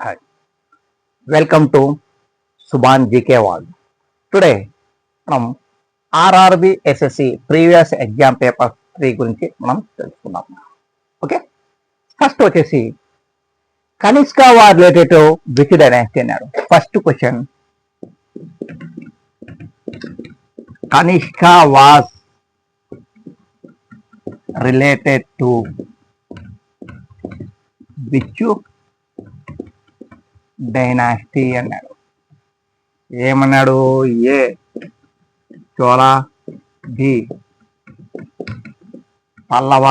Hi, welcome to Subhan GK World. Today మనం RRB SSC previous exam paper 3 గురించి మనం తెలుసుకుందాం. ఓకే, ఫస్ట్ వచ్చేసి Kanishka was related to which dynasty అన్నాడు. First question, Kanishka was related to which dynasty అన్నాడు. ఏమన్నాడు? A Chola, B Pallava,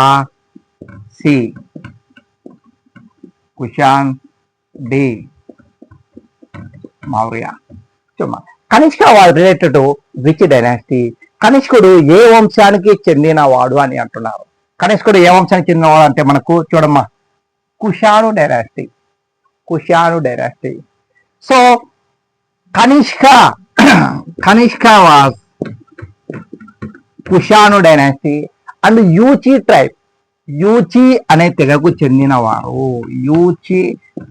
C Kushan, D Maurya. Kanishka was related to which dynasty? కనిష్కుడు ఏ వంశానికి చెందినవాడు అని అంటున్నారు. కనిష్కుడు ఏ వంశానికి చెందినవాడు అంటే మనకు చూడమ్మా, Kushan dynasty. Kushan dynasty. So Kanishka was Kushan dynasty and Yuezhi tribe. Yuezhi అనే తెగకు చెందినవారు. Yuezhi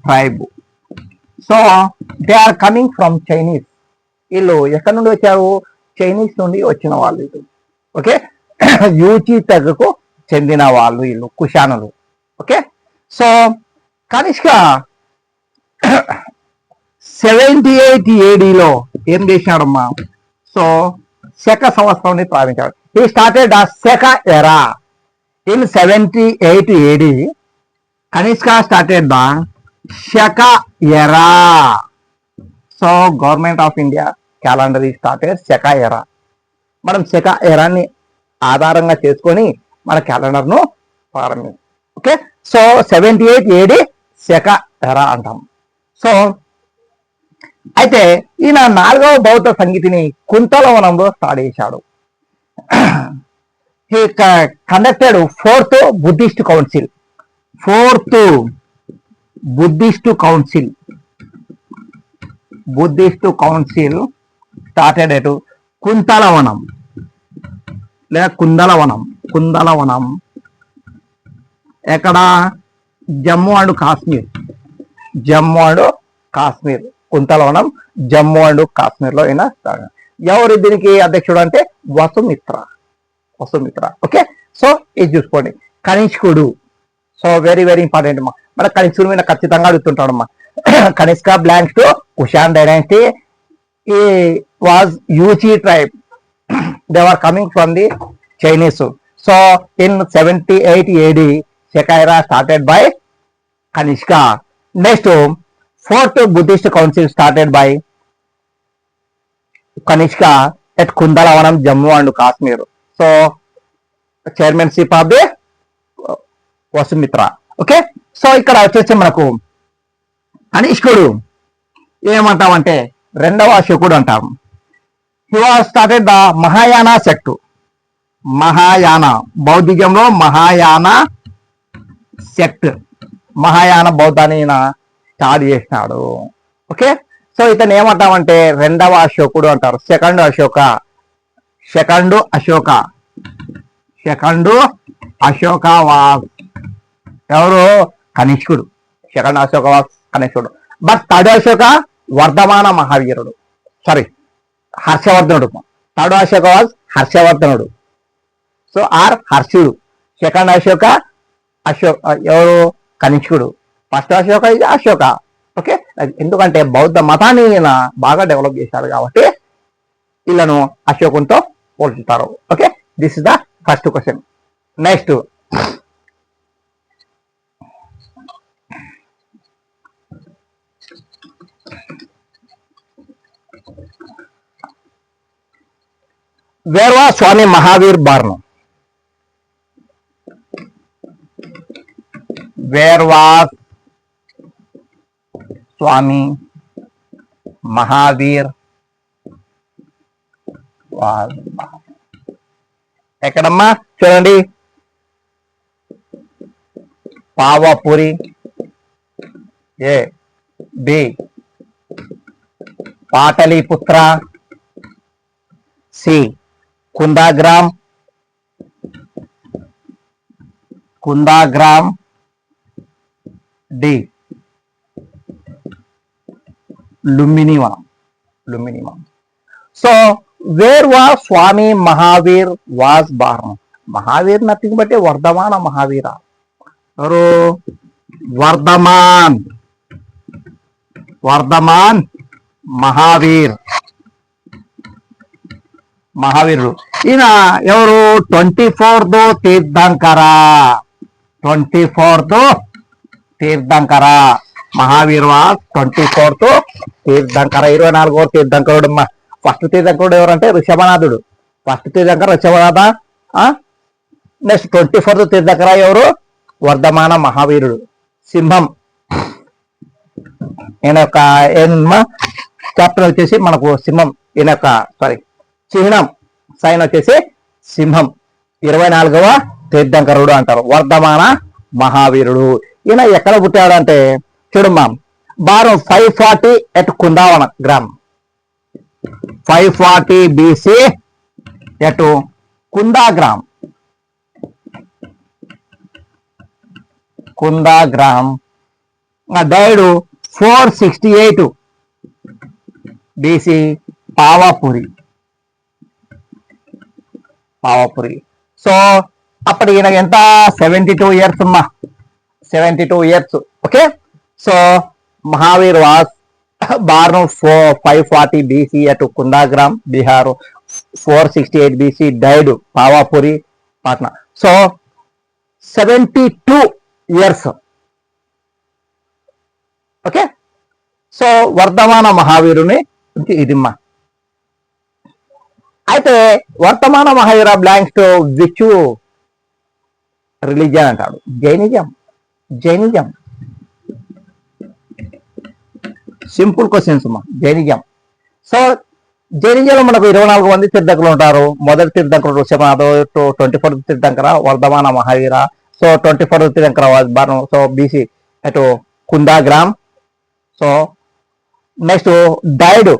tribe. So they are coming from Chinese. వీళ్ళు ఎక్కడి నుండి వచ్చారు? చైనీస్ నుండి వచ్చిన వాళ్ళు వీళ్ళు. ఓకే, యూచి తెగకు చెందిన వాళ్ళు వీళ్ళు కుషానులు. ఓకే, సో కనిష్క 78 ADలో ఏం చేసినాడమ్మా? సో శక సంవత్సరం ప్రారంభించాడు. He started the Saka era in 78 AD. Kanishka started the Saka era. So government of India calendar ఈ స్టార్టెడ్ శక ఎరా. మనం శక ఎరాని ఆధారంగా చేసుకొని మన క్యాలెండర్ను ప్రారంభించాం. ఓకే, సో 78 AD శక ఎరా అంటాం. సో అయితే ఈయన 4వ బౌద్ధ సంగీతిని కుంతలవనంలో స్టార్ట్ చేశాడు. He conducted 4th Buddhist council. 4th Buddhist council. Buddhist council started at Kuntalavanam లేదా కుందలవనం. కుందలవనం ఎక్కడ? Jammu and Kashmir. Jammu and Kashmir. Kuntalavanam Jammu and కాశ్మీర్లో అయినా. ఎవరు దీనికి అధ్యక్షుడు అంటే వసుమిత్ర. వసుమిత్ర. ఓకే, సో ఇది చూసుకోండి. కనిష్కుడు. సో వెరీ వెరీ ఇంపార్టెంట్ అమ్మా. మన కనిష్కుడు మీద ఖచ్చితంగా అడుగుతుంటాడమ్మా. Kanishka belongs to Kushan dynasty. He was Yuezhi tribe. They are coming from the Chinese. So in 78 AD Saka era started by Kanishka. Next 4th Buddhist Council started by Kanishka at Kundalavanam, Jammu and Kashmir. So chairmanship of the Vasumitra. Okay, so ఇక్కడ వచ్చేసి మనకు కనిష్కుడు ఏమంటామంటే 2వ అశోకుడు అంటాం. He was started the Mahayana sect. Mahayana బౌద్ధిజంలో Mahayana sect. Mahayana బౌద్ధాన్ని స్టార్ట్ చేసినాడు. ఓకే, సో ఇతను ఏమంటామంటే 2వ అశోకుడు అంటారు. Second Ashoka. Second Ashoka was ఎవరు? కనిష్కుడు. సెకండ్ అశోక వాస్ కనిష్కుడు. బట్ 3rd అశోక వర్ధమాన మహావీరుడు. సారీ, హర్షవర్ధనుడు. 3rd అశోక వాస్ హర్షవర్ధనుడు. సో హర్షుడు. సెకండ్ అశోక ఎవరు? కనిష్కుడు. ఫస్ట్ అశోక ఇది అశోక. ఓకే, ఎందుకంటే బౌద్ధ మతాన్ని ఈయన బాగా డెవలప్ చేశారు కాబట్టి వీళ్ళను అశోకునితో పోల్చుతారు. Okay, this is the first question. Next, where was Swami Mahavir born? Where was Swami Mahavir? ఎక్కడమ్మా? చూడండి, Pavapuri. A. B Pataliputra. C Kundagram. Kundagram. D Lumbini Vanam. Lumbini Vanam. So where was Swami Mahavir was born. Mahavir nothing but Vardhamana Mahavira. ఎవరు? వర్ధమాన్ మహావీరుడు. ఈయన ఎవరు? 24th Tirthankara. 24th Tirthankara. Mahavir was 24th Tirthankara. 24వ తీర్థంకరుడు. ఫస్ట్ తీర్థంకరుడు ఎవరంటే ఋషభనాథుడు. First Tirthankara ఋషభనాథ. Next 24th Tirthankara ఎవరు? వర్ధమాన మహావీరుడు. సింహం. ఈయన యొక్క ఏమమ్మా క్యాప్టెన్ వచ్చేసి మనకు సింహం. ఈయన యొక్క చిహ్నం సైన్ వచ్చేసి సింహం. 24వ తీర్థంకరుడు అంటారు, వర్ధమాన మహావీరుడు. ఈయన ఎక్కడ పుట్టాడు అంటే చూడమ్మా, బారం 540 ఎట్ కుందావన గ్రామం. 540 BC at Kundagram. Kundagram. Died 468 BC Pavapuri. So అప్పటి ఈయన ఎంత? 72 years అమ్మా. 72 years. Okay. So Mahavir was born 540 BC at Kundagram, Bihar. 468 BC died Pavapuri, Patna. So 72 years. Okay. So Vardhamana మహావీరుని ఇదిమ్మా. అయితే Vardhamana Mahavira belongs to which religion అంటాడు? జైనిజం. సింపుల్ క్వశ్చన్స్ అమ్మా. జైనిజం. సో జైనిజంలో మనకు 24 మంది తీర్థంకరులు ఉంటారు. మొదటి తీర్థంకరుడు ఋషభనాథ, 24th Tirthankara Vardhamana Mahavira. So 24th Tirthankara born. So BC at Kundagram. So next died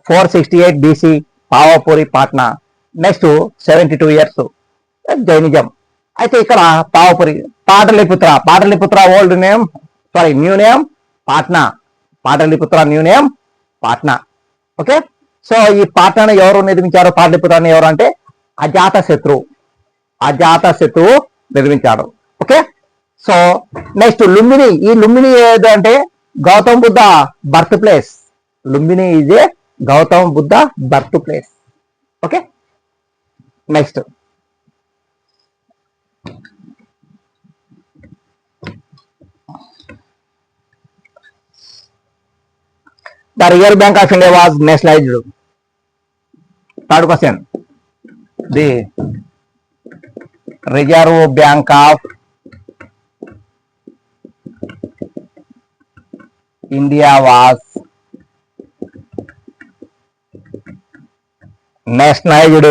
468 BC Pavapuri, Patna. Next 72 years Jainism. అయితే ఇక్కడ Pavapuri. Pataliputra old name, new name Patna. Pataliputra new name Patna. Okay. So ఈ పాట్నాను ఎవరు నిర్మించారు? పాటలిపుత్రాన్ని ఎవరు అంటే అజాతశత్రువు నిర్మించాడు. ఓకే. So next Lumbini. ఈ లుంబిని ఏదంటే Gautam Buddha birth place. Lumbini is a Gautam Buddha birth place. Okay. Next the Reserve Bank of India was nationalised. Third question. The Reserve Bank of India was nationalized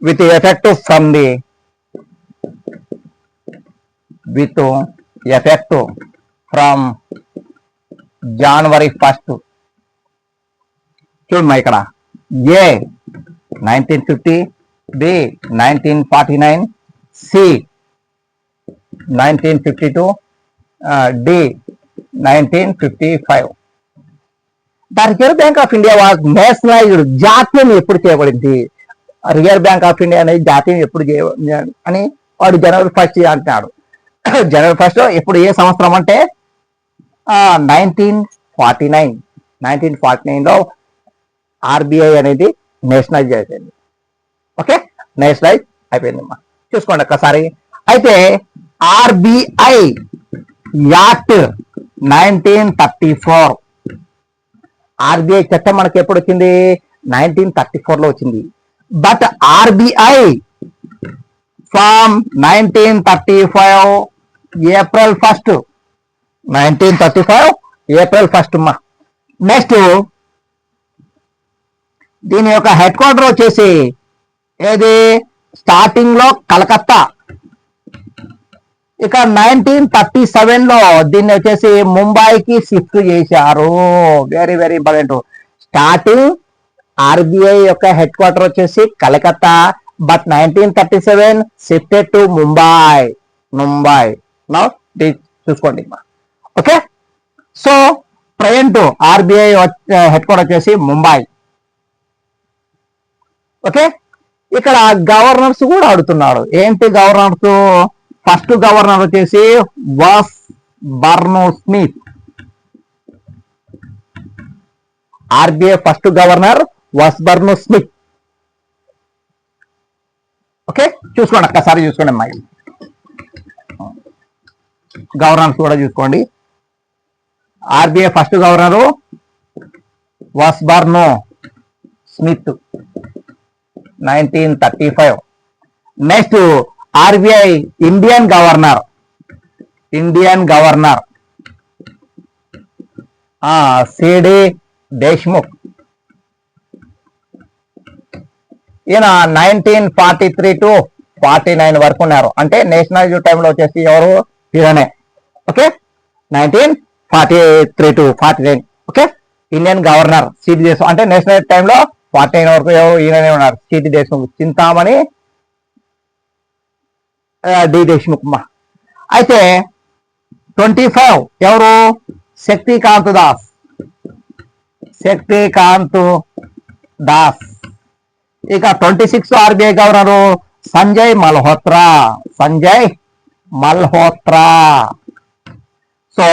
with effect from January 1st. చూడమ్మా ఇక్కడ A 1950, B 1949, C 1952, D 1955. The Reserve Bank of India was nationalised. జాతీయం ఎప్పుడు చేయబడింది? Reserve Bank of India అనేది జాతీయం ఎప్పుడు అని వాడు January 1st అంటున్నాడు. January 1st ఎప్పుడు? ఏ సంవత్సరం అంటే 1949లో ఆర్బిఐ అనేది నేషనలైజ్ అయిపోయింది. ఓకే. నేషనలైజ్ అయిపోయిందమ్మా. చూసుకోండి ఒక్కసారి. అయితే ఆర్బిఐ యాక్ట్ 1934. ఆర్బిఐ చట్టం మనకి ఎప్పుడు వచ్చింది? 1934లో వచ్చింది. But RBI from 1935 April 1st. 1935 April 1st అమ్మా. నెక్స్ట్ దీని యొక్క హెడ్ క్వార్టర్ వచ్చేసి ఏది? స్టార్టింగ్ లో కలకత్తా. ఇక 1937లో దీన్ని వచ్చేసి ముంబైకి షిఫ్ట్ చేశారు. Very very important. Starting RBI యొక్క హెడ్ క్వార్టర్ వచ్చేసి Calcutta, but 1937 shifted to Mumbai. చూసుకోండి. Okay. So present RBI head quarter వచ్చేసి ముంబై. ఓకే, ఇక్కడ గవర్నర్స్ కూడా అడుగుతున్నాడు. ఏంటి గవర్నర్స్? ఫస్ట్ గవర్నర్ వచ్చేసి was Osborne Smith. RBI first governor was Osborne Smith. Okay, చూసుకోండి, ఒక్కసారి చూసుకోండి అమ్మాయి, గవర్నర్స్ కూడా చూసుకోండి. RBI first governor was Osborne Smith 1935. Next RBI Indian governor CD Deshmukh. ఈయన 1943 to 49 వరకు ఉన్నారు. అంటే నేషనల్ టైంలో వచ్చేసి ఎవరు? ఈయనే. Okay, 1943 to 49. Okay, Indian governor C D దేశం. అంటే నేషనల్ టైంలో 49 వరకు ఎవరు? ఈయననే ఉన్నారు, సిడి దేశ్ముఖ్. చింతామణి డి దేశ్ముఖ్. అయితే 25 ఎవరు? శక్తికాంత్ దాస్. ఇక 26 RBI governor Sanjay Malhotra. So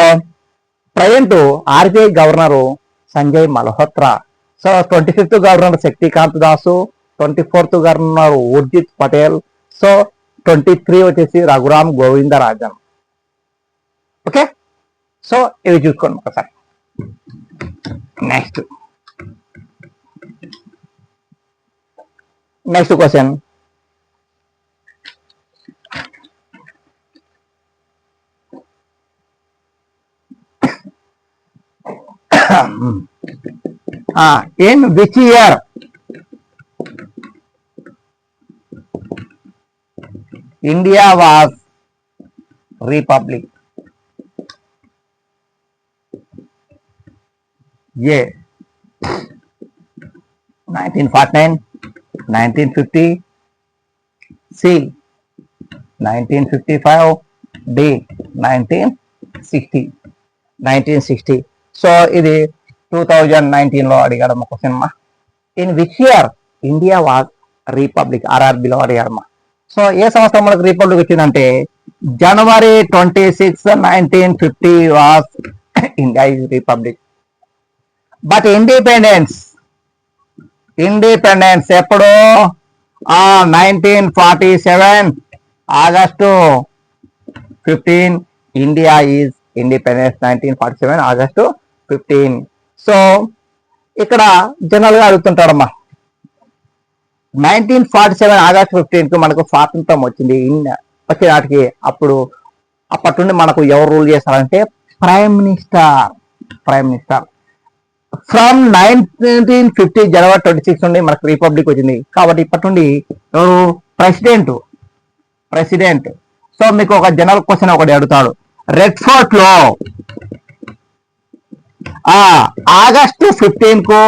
present RBI governor Sanjay Malhotra. So 25th governor Shaktikanta Das, 24th governor Urjit Patel. So 23 వచ్చేసి రఘురామ్ గోవిందరాజన్. ఓకే, సో ఇవి చూసుకోండి ఒకసారి. Next question. in which year India was republic? A 1949, 1950, C 1955, D 1960. So ఇది 2019 లో అడిగాడమ్మా క్వశ్చన్ అమ్మా. In which year India was republic? ఆర్ఆర్బిలో అడిగాడమ్మా. సో ఏ సంవత్సరం మనకు రిపబ్లిక్ వచ్చిందంటే January 26, 1950 was India is republic. But independence ఎప్పుడు? 1947 August 15. India is independence 1947 August 15. So ఇక్కడ జనరల్ గా అడుగుతుంటాడమ్మా, 1947 ఆగస్టు 15 కు మనకు స్వాతంత్రం వచ్చింది. వచ్చే నాటికి అప్పటి నుండి మనకు ఎవరు రూల్ చేస్తారంటే ప్రైమ్ మినిస్టర్. ఫ్రమ్ 1950 January 26 నుండి మనకు రిపబ్లిక్ వచ్చింది. కాబట్టి ఇప్పటి నుండి ఎవరు? ప్రెసిడెంట్. సో మీకు ఒక జనరల్ క్వశ్చన్ ఒకటి అడుగుతాడు. రెడ్ ఫోర్ట్ లో ఆగస్టు 15 కు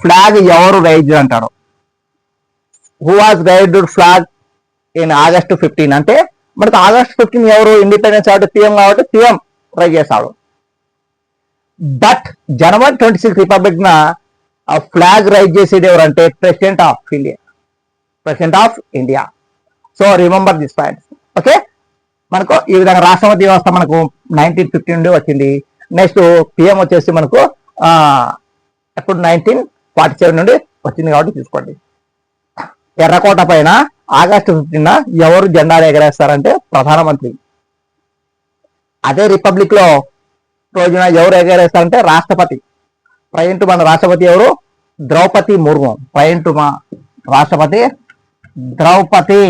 ఫ్లాగ్ ఎవరు రైజ్ అంటాడు? Who was raised flag in August 15? అంటే మనకు ఆగస్టు 15 ఎవరు? ఇండిపెండెన్స్ కాబట్టి పిఎం, కాబట్టి పిఎం రైజ్ చేస్తాడు. బట్ January 26 రిపబ్లిక్ న ఫ్లాగ్ రైజ్ చేసేది ఎవరంటే president of India. So remember this point. Okay, మనకు ఈ విధంగా రాష్ట్రపతి వ్యవస్థ మనకు 1950 నుండి వచ్చింది. నెక్స్ట్ పిఎం వచ్చేసి మనకు ఎప్పుడు 1947 నుండి వచ్చింది. కాబట్టి చూసుకోండి. ఎర్రకోట పైన ఆగస్టు 15న ఎవరు జెండా ఎగరేస్తారంటే ప్రధానమంత్రి. అదే రిపబ్లిక్ లో రోజున ఎవరు ఎగరేస్తారంటే రాష్ట్రపతి. ప్రజెంట్ మన రాష్ట్రపతి ఎవరు? ద్రౌపది ముర్ము. ప్రజెంట్ మా రాష్ట్రపతి ద్రౌపది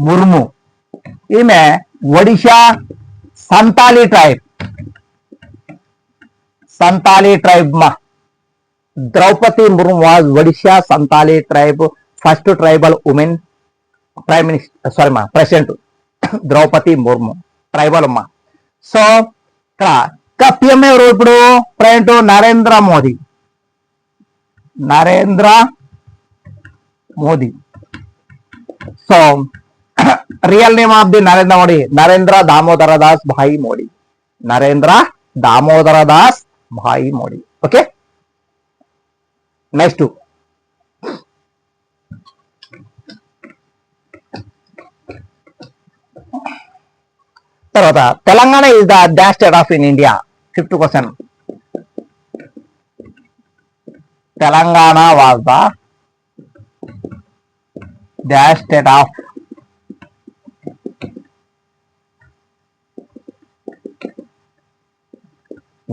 ముర్ము. ఈమె ఒడిషా సంతాలి ట్రైబ్ మా. Draupadi Murmu was Odisha Santali tribe first tribal women prime minister. President Draupadi Murmu, tribal అమ్మ. సో ఇక్కడ పిఎం ఎవరు? ఇప్పుడు present Narendra Modi. So real name of the Narendra Damodar Das Bhai Modi. Narendra Damodar Das Bhai Modi. Okay, next తర్వాత Telangana is the dash state of in India. 5th question. Telangana was the dash state of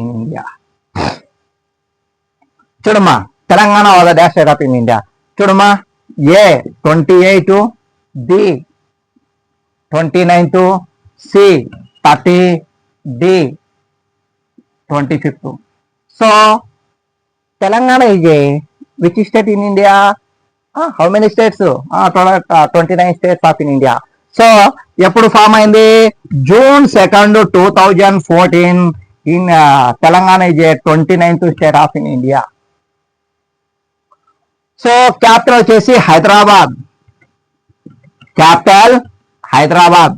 in India. చూడమ్మా, Telangana was the dash state of in India. చూడమ్మా, A 28, B 29, C 30, D 25. So Telangana is a which state in India? How many states? 29 states of in India. So ఎప్పుడు form అయింది? June 2, 2014. In Telangana is a 29th state of in India. So capital వచ్చేసి Hyderabad. Capital Hyderabad.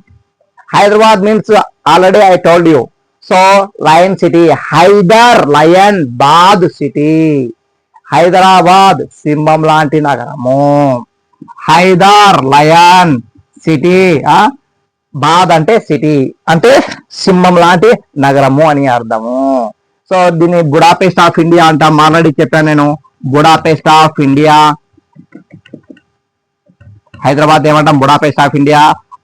Hyderabad means already I told you. So lion city, Hyder lion bad city. Hyderabad సింహం లాంటి నగరము. Hyder lion city, బాద్ అంటే city, అంటే సింహం లాంటి నగరము అని అర్థము. సో దీన్ని బుడాపెస్ట్ ఆఫ్ ఇండియా అంటాం. ఆల్రెడీ చెప్పాను నేను, బుడాపెస్ట్ ఆఫ్ ఇండియా. హైదరాబాద్ ఏమంటాం? Budapest of India.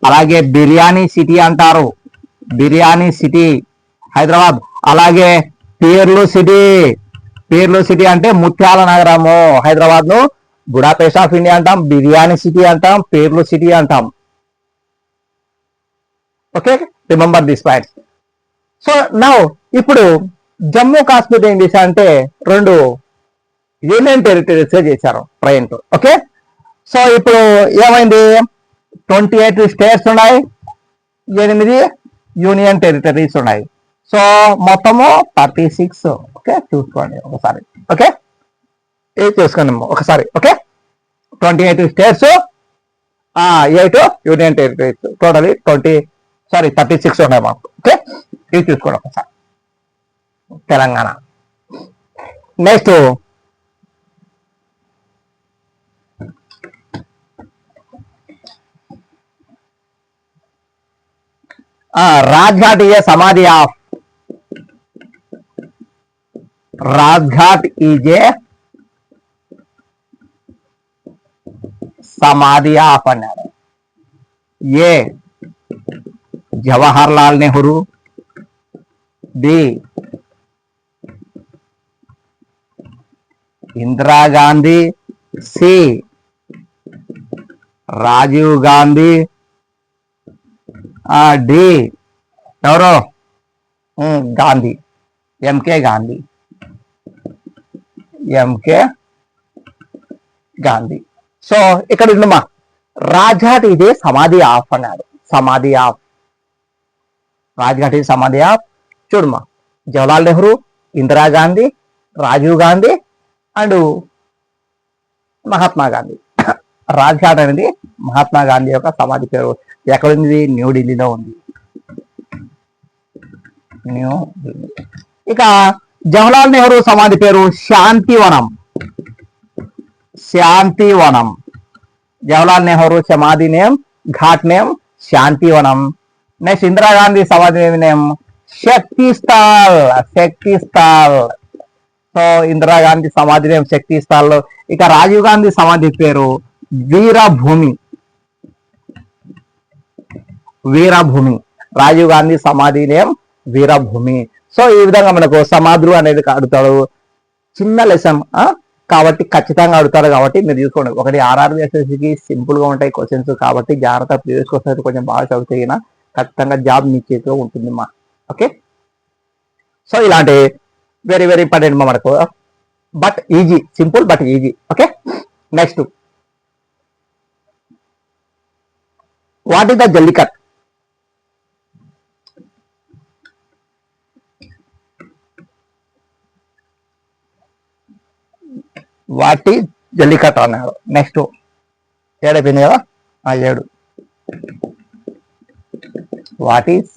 అలాగే బిర్యానీ సిటీ అంటారు, బిర్యానీ సిటీ హైదరాబాద్. అలాగే పేర్లు సిటీ, పేర్లు సిటీ అంటే ముత్యాల నగరము. హైదరాబాద్ ను బుడాపెస్ట్ ఆఫ్ ఇండియా అంటాం, బిర్యానీ సిటీ అంటాం, పేర్లు సిటీ అంటాం. Okay, remember this point. So now ఇప్పుడు జమ్మూ కాశ్మీర్ ఏం చేశారంటే 2 యూనియన్ టెరిటరీస్ చేశారు ప్రజెంట్. ఓకే, సో ఇప్పుడు ఏమైంది? 28 స్టేట్స్ ఉన్నాయి, 8 యూనియన్ టెరిటరీస్ ఉన్నాయి. సో మొత్తము 36. ఓకే, చూసుకోండి ఒకసారి. ఓకే, ఇది చూసుకోండి ఒకసారి. Okay, 28 states, 8 union territories, totally 36 ఉన్నాయి మాకు. ఓకే, ఇది చూసుకోండి ఒకసారి. Telangana. Next Rajghat is a samadhi of. Rajghat is a samadhi of అన్నారు. A Jawahar Lal Nehru, B Indira Gandhi, C Rajiv Gandhi, D ఎవరు? Gandhi, MK Gandhi, MK Gandhi. So ఇక్కడ ఉందమ్మా, రాజ్ఘాట్ ఇదే సమాధి ఆఫ్ అన్నాడు. సమాధి ఆఫ్, రాజ్ఘాట్ ఇది సమాధి ఆఫ్. చూడమ్మా, జవహర్లాల్ నెహ్రూ, ఇందిరా గాంధీ, రాజీవ్ గాంధీ అండ్ మహాత్మా గాంధీ. రాజ్ఘాట్ అనేది మహాత్మా గాంధీ యొక్క సమాధి పేరు. ఎక్కడుంది? న్యూఢిల్లీలో ఉంది, న్యూఢిల్లీ. ఇక జవహర్లాల్ నెహ్రూ సమాధి పేరు శాంతివనం. శాంతివనం. జవహర్లాల్ నెహ్రూ సమాధి name, ghat name Shantivanam. Next Indira Gandhi సమాధి నేమ్ శక్తి స్థల్. శక్తి స్థల్. సో ఇందిరాగాంధీ సమాధి నేమ్ శక్తి స్థల్. ఇక రాజీవ్ గాంధీ సమాధి పేరు వీరభూమి. వీరభూమి. రాజీవ్ గాంధీ సమాధి నేమ్ వీరభూమి. సో ఈ విధంగా మనకు సమాధులు అనేది అడుగుతాడు. చిన్న లెసన్ కాబట్టి ఖచ్చితంగా అడుగుతాడు. కాబట్టి మీరు చూసుకోండి. ఒకటి ఆర్ఆర్బీ ఎస్ఎస్సికి సింపుల్ గా ఉంటాయి క్వశ్చన్స్ కాబట్టి జాగ్రత్త. ప్రీవియస్ క్వశ్చన్స్ కొంచెం బాగా చదివితే ఖచ్చితంగా జాబ్ మీ చేతిలో ఉంటుంది మా. ఓకే, సో ఇలాంటి వెరీ వెరీ ఇంపార్టెంట్ మా మనకు, but easy, simple but easy. Okay, next what is the Jallikattu? What is Jallikattu అన్నాడు. నెక్స్ట్ 7 అయిపోయింది కదా, 7. వాట్ ఈజ్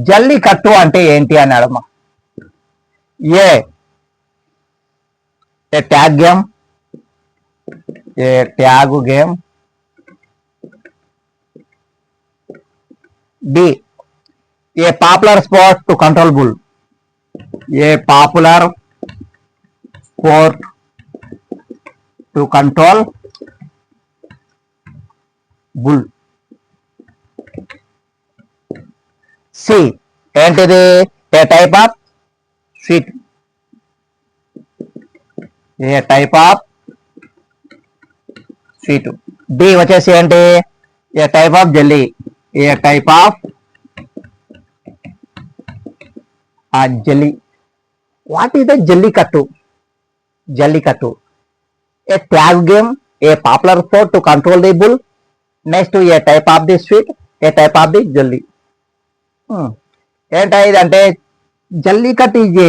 జల్లికట్టు అంటే ఏంటి అన్నాడమ్మా. A tag game, a tag game. D a popular sport to control bull, a popular sport to control bull. C ఏంటిది, a type of sweet, a type of sweet. D వచ్చేసి ఏంటి, a type of jelly, a type of jelly. What is the Jallikattu? Jallikattu a tag game, a popular sport to control the bull, next a type of the sweet, a type of the jelly. ఏంటా ఇది అంటే జల్లికట్టు ఇది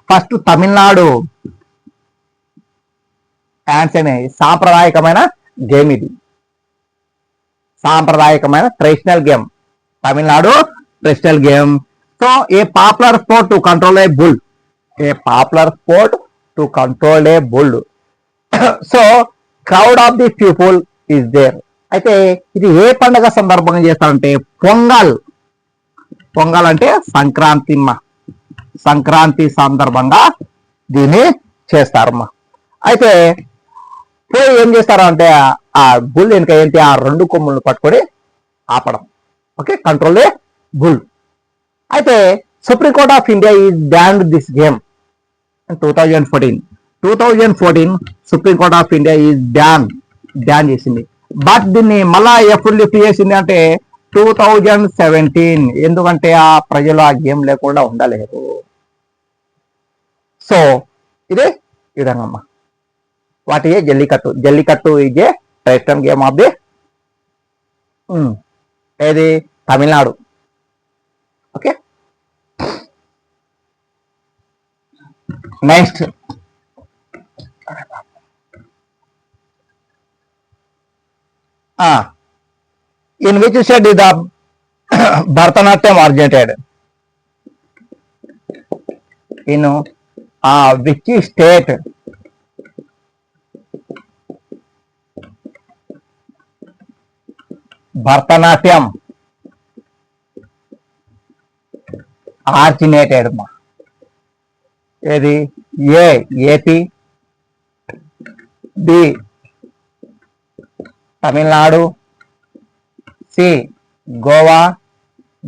first Tamil Nadu సాంప్రదాయకమైన game, ఇది సాంప్రదాయకమైన traditional game, Tamil Nadu traditional game. So a popular sport to control a bull, a popular sport to control a bull. So crowd of the people is there. అయితే ఇది ఏ పండుగ సందర్భంగా చేస్తారంటే పొంగల్. పొంగల్ అంటే సంక్రాంతిమ్మ, సంక్రాంతి సందర్భంగా దీన్ని చేస్తారమ్మా. అయితే పోయి ఏం చేస్తారు అంటే ఆ బుల్ వెనుక ఏంటి, ఆ రెండు కొమ్ములను పట్టుకొని ఆపడం. Okay, control a bull. అయితే supreme court of India is banned this game 2014. 2014 supreme court of India is ban చేసింది. బట్ దీన్ని మళ్ళా ఎప్పుడు లిఫ్ట్ చేసింది అంటే 2017. ఎందుకంటే ఆ ప్రజలు ఆ గేమ్ లేకుండా ఉండలేరు. సో ఇదే విధంగా అమ్మా. వాటి ఏ Jallikattu. Jallikattu is a traditional game of the ఏది Tamil Nadu. Okay, next in which state is the Bharatanatyam originated? In which state Bharatanatyam originated? ఏది A AP, B Tamil Nadu, C Goa,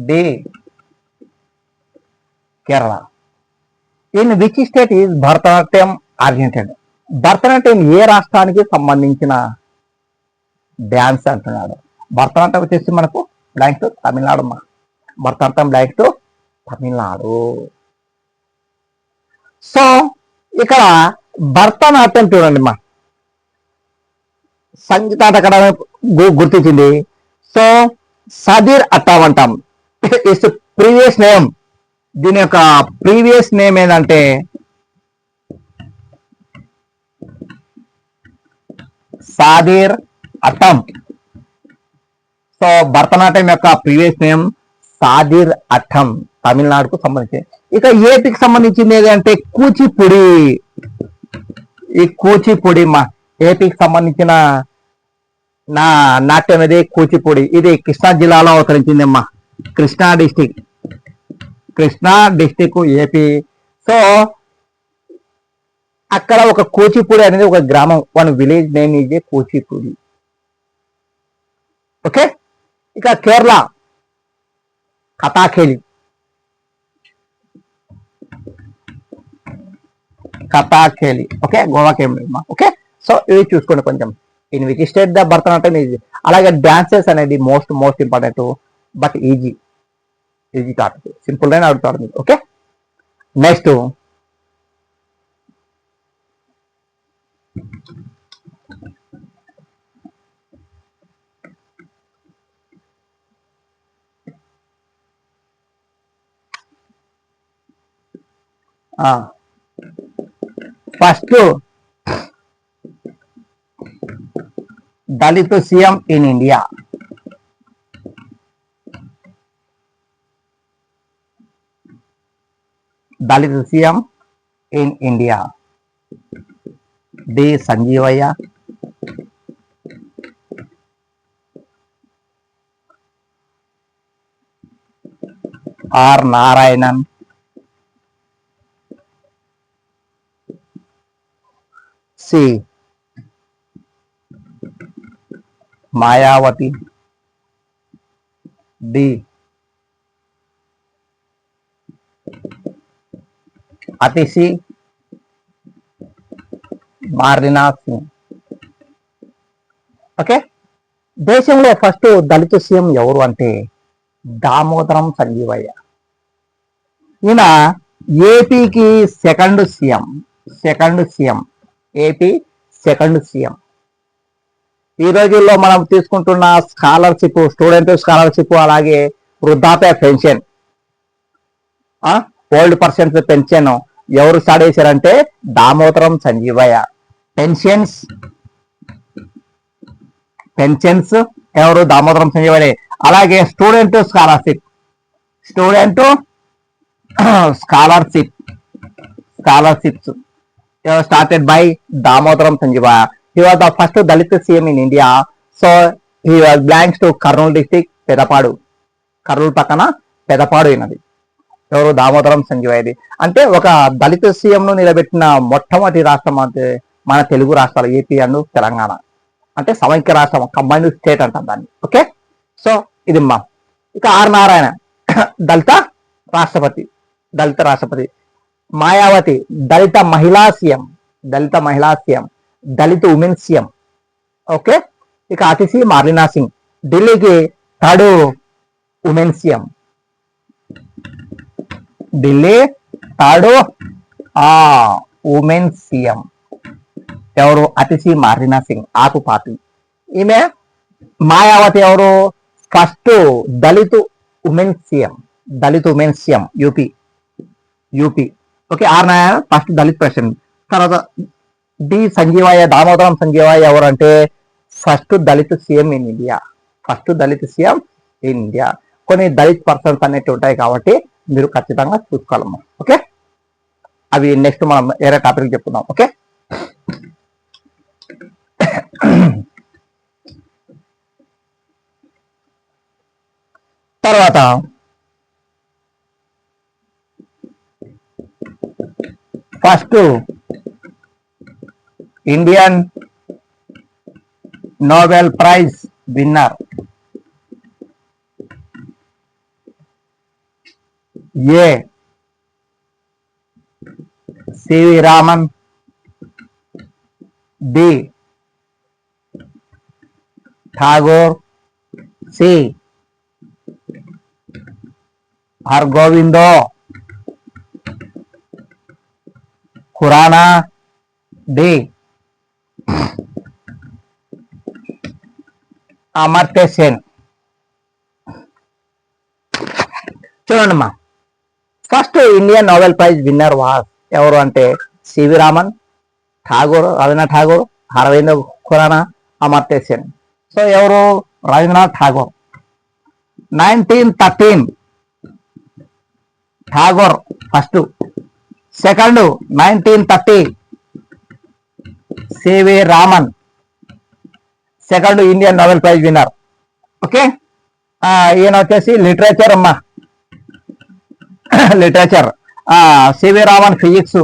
D Kerala. In which state is Bharatanatyam originated? Bharatanatyam ఏ రాష్ట్రానికి సంబంధించిన డ్యాన్స్ అంటున్నాడు. భరతనాట్యం వచ్చేసి మనకు blank to Tamil Nadu అమ్మా. Bharatanatyam blank to Tamil Nadu. So ఇక్కడ భరతనాట్యం చూడండి అమ్మా, సంగీతాట అకాడమీ గుర్తించింది. సో సాదిర్ అట్టాం అంటాం. It's previous name. దీని యొక్క ప్రీవియస్ నేమ్ ఏంటంటే సాదిర్ అట్టం. సో భరతనాట్యం యొక్క ప్రీవియస్ నేమ్ సాదిర్ అట్టం, తమిళనాడుకు సంబంధించి. ఇక ఏపీకి సంబంధించింది ఏదంటే కూచిపూడి. ఈ కూచిపూడి మా ఏపీకి సంబంధించిన నాట్యం ఇది కూచిపూడి. ఇది కృష్ణా జిల్లాలో అవతరించింది అమ్మా. Krishna district AP. సో అక్కడ ఒక కూచిపూడి అనేది ఒక గ్రామం, one village name is a Kuchipudi. Okay, ఇక కేరళ కథాకేలి. కథాకేలి ఓకే, గోవాకి ఏం లేదు. ఓకే, సో ఇవి చూసుకోండి కొంచెం. In which state the Bharatanatyam easy. అలాగే డాన్సెస్ అనేది most important, but easy topic, simple గానే అడుగుతారు మీరు. Okay, next first Dalit CM in India. Dalit CM in India? D Sanjeevaiah, R Narayanan, C Mayawati, D Atishi Marlena Singh. Okay, దేశంలో ఫస్ట్ దళిత సీఎం ఎవరు అంటే దామోదరం సంజీవయ్య. ఈయన ఏపీకి second CM, AP second CM. ఈ రోజుల్లో మనం తీసుకుంటున్న స్కాలర్షిప్, స్టూడెంట్ స్కాలర్షిప్, అలాగే వృద్ధాప్య పెన్షన్, ఓల్డ్ పర్సన్స్ పెన్షన్ ఎవరు స్టార్ట్ చేశారంటే దామోదరం సంజీవయ్య. పెన్షన్స్ ఎవరు? దామోదరం సంజీవయ్య. అలాగే student scholarships started by Damodaram Sanjivaya. He was the first Dalit CM in India. So he was belongs to Kurnool district, Pedapadu. Kurnool పక్కన పెదపాడు అయినది. ఎవరు? దామోదరం సంజీవయ్యది. అంటే ఒక దళిత సీఎం ను నిలబెట్టిన మొట్టమొదటి రాష్ట్రం అంటే మన తెలుగు రాష్ట్రాలు ఏపీ అండ్ తెలంగాణ. అంటే సమైక్య రాష్ట్రం, కంబైన్డ్ స్టేట్ అంటాం దాన్ని. ఓకే, సో ఇది మా. ఇక ఆర్ నారాయణ దళిత రాష్ట్రపతి. మాయావతి దళిత మహిళా CM, Dalit women CM. Okay, ఇక అతిశి మార్లినా సింగ్ ఢిల్లీకి third women CM. Women CM ఎవరు? అతిశి మార్లినా సింగ్, ఆకు పార్టీ. ఈమె మాయావతి ఎవరు? First Dalit women CM UP. Okay, R Narayan first Dalit president. తర్వాత డి సంజీవయ్య, దామోదరం సంజీవయ్య ఎవరు అంటే first Dalit CM in India. కొన్ని దళిత్ పర్సన్స్ అనేవి ఉంటాయి కాబట్టి మీరు ఖచ్చితంగా చూసుకోవాలమ్మా. ఓకే, అవి నెక్స్ట్ మనం వేరే టాపిక్ చెప్పుకుందాం. ఓకే, తర్వాత first Indian Nobel prize winner A CV Raman, B Tagore, C Hargobind Khorana, D Amartya Sen. చూడండమ్మా, first Indian Nobel prize winner ఎవరు అంటే సివి రామన్, రవీంద్రనాథ్ ఠాగూర్, అరవింద్ ఖురానా, అమర్త్య సేన్. సో ఎవరు? Rabindranath Tagore. 1913 Tagore first. Second 1930 CV Raman, second Indian Nobel prize winner. Okay, ఈయన వచ్చేసి లిటరేచర్ అమ్మా, CV Raman physics.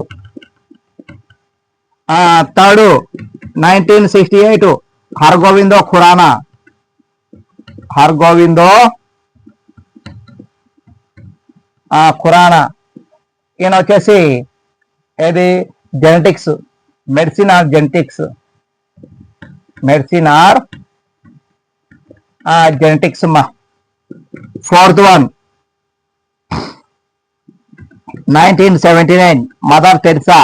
Third 1968 Hargobind Khorana, ఈయన వచ్చేసి ఏది? జెనెటిక్స్, మెడిసిన్ ఆర్ జెనెటిక్స్ అమ్మా. Fourth one 1979 mother Teresa,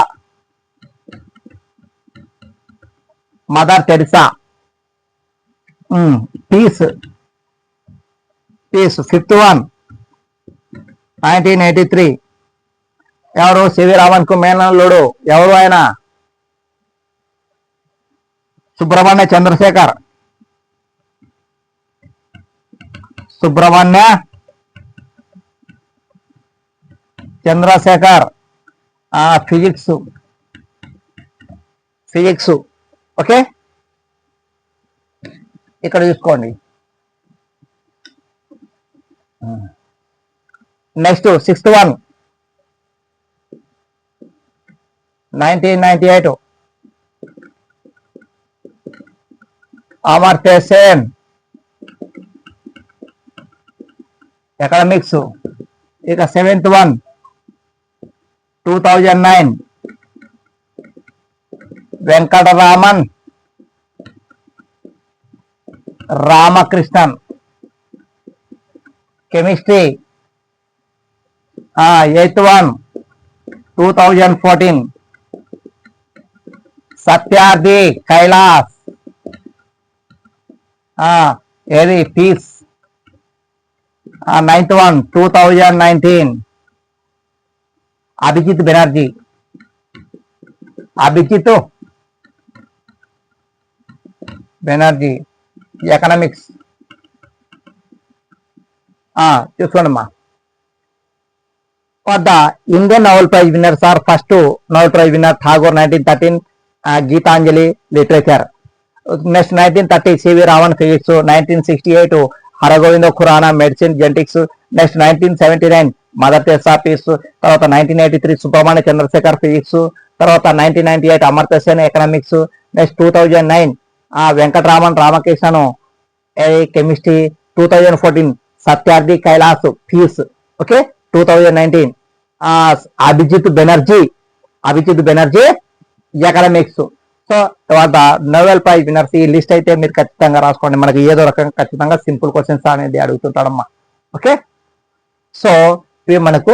peace. Fifth one 1983 ఎవరు? సివి రామన్ కు మేనల్లుడు ఎవరు? ఆయన Subrahmanya Chandrasekhar. Physics physics okay. ఇక్కడ చూసుకోండి. Next 6th one 1998 Amartya Sen economics. ఇక 7th one 2009 Venkataraman Ramakrishnan chemistry. 8th one 2014 Satyarthi Kailash ఏది peace. 9th one 2019 Abhijit Banerjee economics. చూసుకోండి అమ్మా. the Indian Nobel Prize winners are first Nobel Prize winner Tagore 1913 Geetanjali literature. Next 1930 C.V. Raman physics. 1968 Haragovind Khurana medicine genetics. Next 1979 Mother Teresa peace. తర్వాత 1983 Subramania Chandrasekhar physics. తర్వాత 1998 Amartya Sen economics. Next 2009 Venkatraman Ramakrishnan chemistry. 2014 Satyarthi Kailas peace. Okay. 2019 Abhijit Banerjee economics. So తర్వాత Nobel prize winners ఈ list అయితే మీరు ఖచ్చితంగా రాసుకోండి. మనకి ఏదో రకంగా ఖచ్చితంగా సింపుల్ క్వశ్చన్స్ అనేది అడుగుతుంటాడమ్మా. ఓకే. సో ఇవి మనకు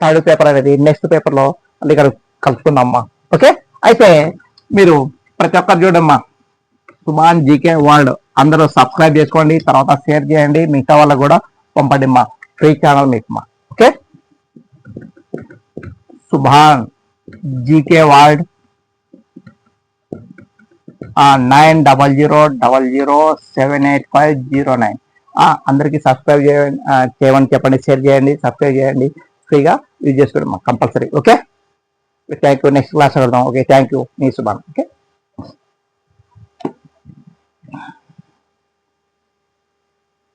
థర్డ్ పేపర్ అనేది. నెక్స్ట్ పేపర్లో ఇక్కడ కలుసుకుందామమ్మా. ఓకే. అయితే మీరు ప్రతి ఒక్కరు చూడమ్మా, సుభాన్ జీకే వరల్డ్ అందరూ సబ్స్క్రైబ్ చేసుకోండి, తర్వాత షేర్ చేయండి, మిగతా వాళ్ళకు కూడా పంపండి అమ్మా. ఫ్రీ ఛానల్ మీకు మా. ఓకే. సుభాన్ జీకే వరల్డ్ 9000078509 అందరికి సబ్స్క్రైబ్ చేయమని చెప్పండి, షేర్ చేయండి, సబ్స్క్రైబ్ చేయండి, ఫ్రీగా యూజ్ చేసుకోండి మా compulsory. Okay. Thank you. Next class వెళ్దాం. ఓకే. Thank you. మీ సుభాన్. ఓకే.